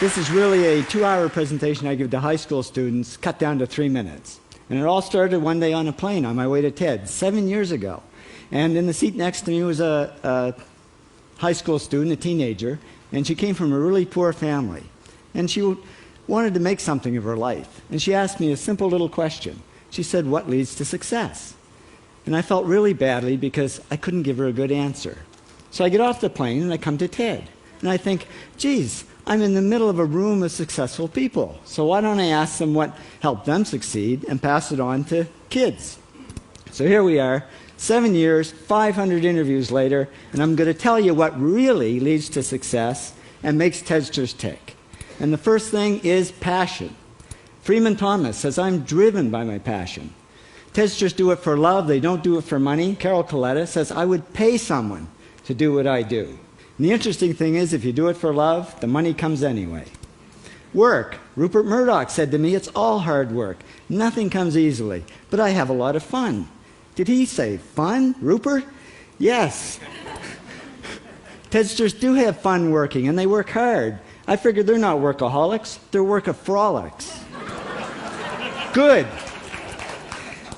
This is really a 2-hour presentation I give to high school students, cut down to 3 minutes. And it all started one day on a plane on my way to TED, 7 years ago. And in the seat next to me was a high school student, a teenager, and she came from a really poor family. And she wanted to make something of her life. And she asked me a simple little question. She said, "What leads to success?" And I felt really badly because I couldn't give her a good answer. So I get off the plane and I come to TED. And I think, geez, I'm in the middle of a room of successful people. So why don't I ask them what helped them succeed and pass it on to kids? So here we are, 7 years, 500 interviews later, and I'm going to tell you what really leads to success and makes TEDsters tick. And the first thing is passion. Freeman Thomas says, "I'm driven by my passion." TEDsters do it for love, they don't do it for money. Carol Coletta says, "I would pay someone to do what I do." And the interesting thing is, if you do it for love, the money comes anyway. Work. Rupert Murdoch said to me, "It's all hard work. Nothing comes easily, but I have a lot of fun." Did he say fun, Rupert? Yes. TEDsters do have fun working, and they work hard. I figured they're not workaholics, they're workaholics. Good.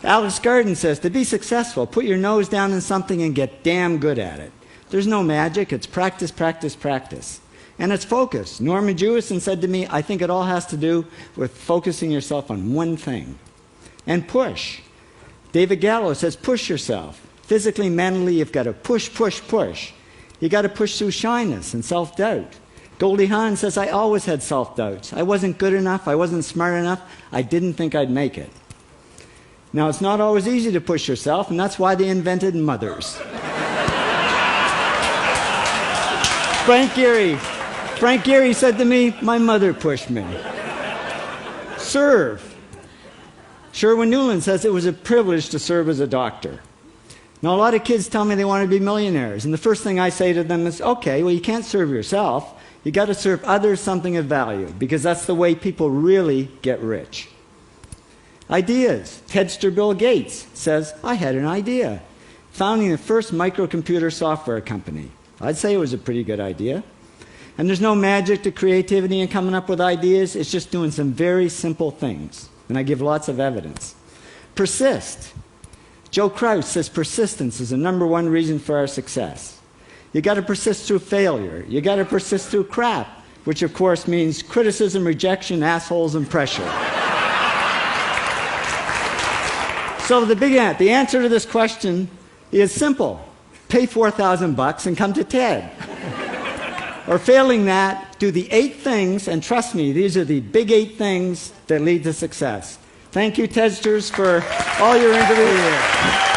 Alex Garden says, to be successful, put your nose down in something and get damn good at it. There's no magic, it's practice, practice, practice. And it's focus. Norman Jewison said to me, "I think it all has to do with focusing yourself on one thing." And push. David Gallo says, push yourself. Physically, mentally, you've got to push, push, push. You've got to push through shyness and self-doubt. Goldie Hawn says, "I always had self-doubts. I wasn't good enough, I wasn't smart enough, I didn't think I'd make it." Now, it's not always easy to push yourself, and that's why they invented mothers. Frank Gehry said to me, "My mother pushed me." Serve. Sherwin Newland says, "It was a privilege to serve as a doctor." Now, a lot of kids tell me they want to be millionaires, and the first thing I say to them is, okay, well, you can't serve yourself. You got to serve others something of value, because that's the way people really get rich. Ideas. TEDster Bill Gates says, "I had an idea." Founding the first microcomputer software company. I'd say it was a pretty good idea. And there's no magic to creativity and coming up with ideas. It's just doing some very simple things. And I give lots of evidence. Persist. Joe Kraus says persistence is the #1 reason for our success. You got to persist through failure. You got to persist through crap, which of course means criticism, rejection, assholes, and pressure. So the answer to this question is simple. Pay $4,000 and come to TED. Or failing that, do the 8 things, and trust me, these are the big 8 things that lead to success. Thank you, TEDsters, for all your interviews.